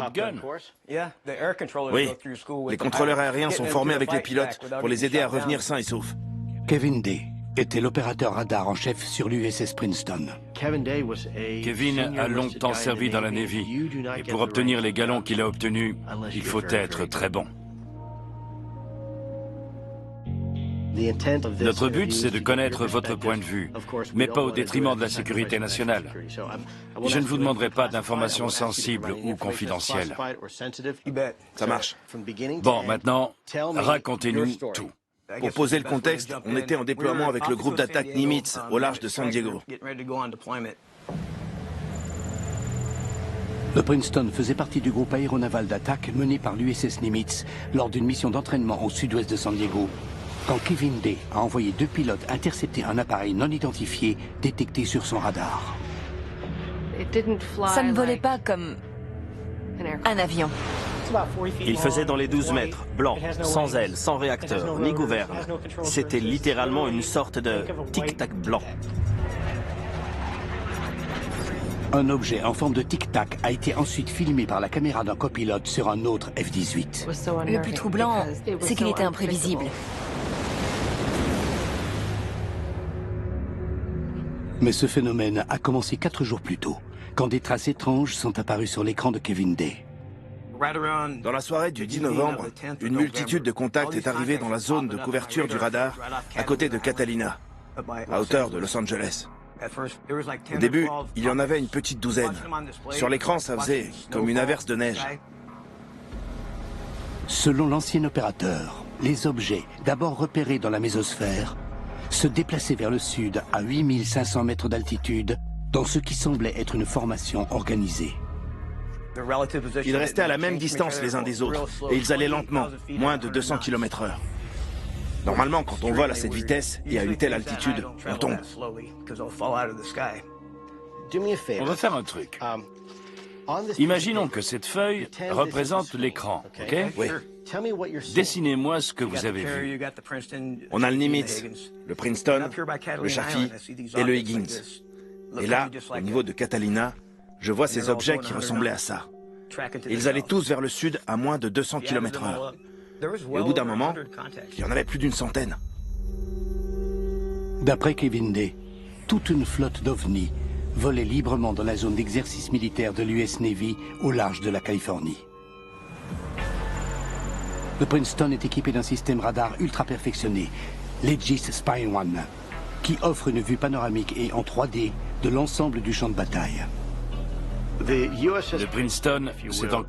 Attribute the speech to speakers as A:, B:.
A: Top Gun.
B: Oui, les contrôleurs aériens sont formés avec les pilotes pour les aider à revenir sains et saufs.
C: Kevin Day était l'opérateur radar en chef sur l'USS Princeton.
A: Kevin a longtemps servi dans la Navy, et pour obtenir les galons qu'il a obtenus, il faut être très bon. Notre but, c'est de connaître votre point de vue, mais pas au détriment de la sécurité nationale. Je ne vous demanderai pas d'informations sensibles ou confidentielles.
B: Ça marche.
A: Bon, maintenant, racontez-nous tout.
B: Pour poser le contexte, on était en déploiement avec le groupe d'attaque Nimitz au large de San Diego.
C: Le Princeton faisait partie du groupe aéronaval d'attaque mené par l'USS Nimitz lors d'une mission d'entraînement au sud-ouest de San Diego, quand Kevin Day a envoyé 2 pilotes intercepter un appareil non identifié détecté sur son radar.
D: Ça ne volait pas comme un avion.
E: Il faisait dans les 12 mètres, blanc, sans ailes, sans réacteur, ni gouverne. C'était littéralement une sorte de tic-tac blanc.
C: Un objet en forme de tic-tac a été ensuite filmé par la caméra d'un copilote sur un autre F-18.
D: Le plus troublant, c'est qu'il était imprévisible.
C: Mais ce phénomène a commencé 4 jours plus tôt, quand des traces étranges sont apparues sur l'écran de Kevin Day.
B: Dans la soirée du 10 novembre, une multitude de contacts est arrivée dans la zone de couverture du radar, à côté de Catalina, à hauteur de Los Angeles. Au début, il y en avait une petite douzaine. Sur l'écran, ça faisait comme une averse de neige.
C: Selon l'ancien opérateur, les objets, d'abord repérés dans la mésosphère, se déplaçaient vers le sud à 8500 mètres d'altitude, dans ce qui semblait être une formation organisée.
B: Ils restaient à la même distance les uns des autres, et ils allaient lentement, moins de 200 km/h. Normalement, quand on vole à cette vitesse et à une telle altitude, on tombe.
A: On va faire un truc. Imaginons que cette feuille représente l'écran, ok?
B: Oui.
A: Dessinez-moi ce que vous avez vu.
B: On a le Nimitz, le Princeton, le Chaffee et le Higgins. Et là, au niveau de Catalina, je vois ces objets qui ressemblaient à ça. Ils allaient tous vers le sud à moins de 200 km/h. Et au bout d'un moment, il y en avait plus d'une centaine.
C: D'après Kevin Day, toute une flotte d'ovnis volait librement dans la zone d'exercice militaire de l'US Navy au large de la Californie. Le Princeton est équipé d'un système radar ultra perfectionné, l'Aegis Spy-1, qui offre une vue panoramique et en 3D de l'ensemble du champ de bataille.
A: Le Princeton, c'est en